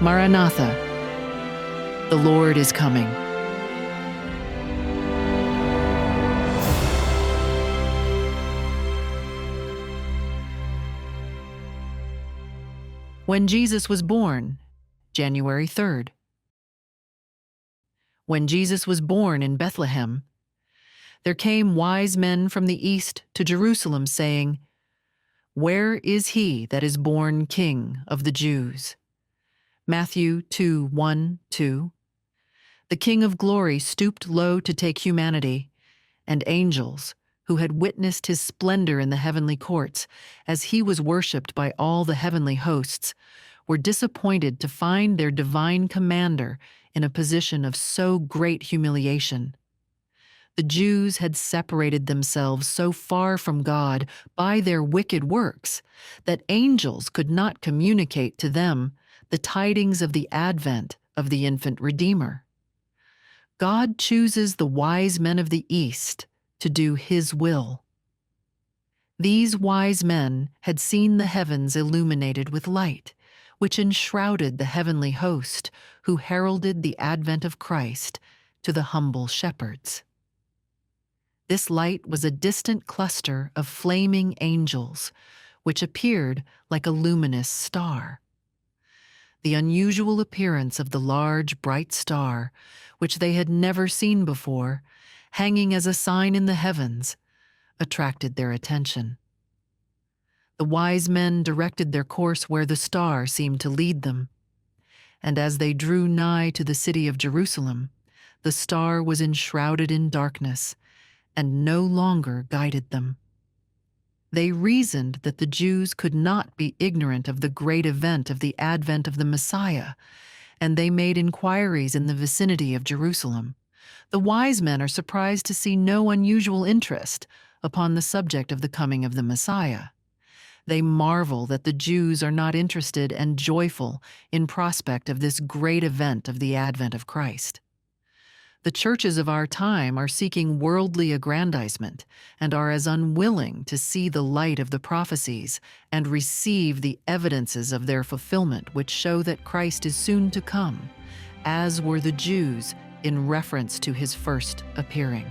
Maranatha, the Lord is coming. When Jesus was born, January 3rd. When Jesus was born in Bethlehem, there came wise men from the east to Jerusalem, saying, "Where is he that is born King of the Jews?" Matthew 2:1-2. The King of Glory stooped low to take humanity, and angels, who had witnessed his splendor in the heavenly courts as he was worshipped by all the heavenly hosts, were disappointed to find their divine commander in a position of so great humiliation. The Jews had separated themselves so far from God by their wicked works that angels could not communicate to them the tidings of the advent of the infant Redeemer. God chooses the wise men of the East to do His will. These wise men had seen the heavens illuminated with light, which enshrouded the heavenly host who heralded the advent of Christ to the humble shepherds. This light was a distant cluster of flaming angels, which appeared like a luminous star. The unusual appearance of the large, bright star, which they had never seen before, hanging as a sign in the heavens, attracted their attention. The wise men directed their course where the star seemed to lead them, and as they drew nigh to the city of Jerusalem, the star was enshrouded in darkness and no longer guided them. They reasoned that the Jews could not be ignorant of the great event of the advent of the Messiah, and they made inquiries in the vicinity of Jerusalem. The wise men are surprised to see no unusual interest upon the subject of the coming of the Messiah. They marvel that the Jews are not interested and joyful in prospect of this great event of the advent of Christ. The churches of our time are seeking worldly aggrandizement and are as unwilling to see the light of the prophecies and receive the evidences of their fulfillment which show that Christ is soon to come, as were the Jews in reference to his first appearing.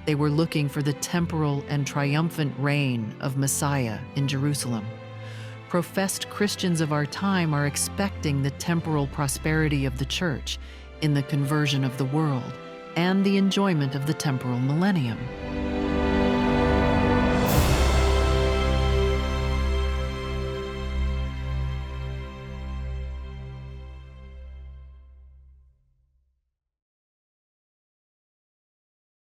They were looking for the temporal and triumphant reign of Messiah in Jerusalem. Professed Christians of our time are expecting the temporal prosperity of the church in the conversion of the world and the enjoyment of the temporal millennium.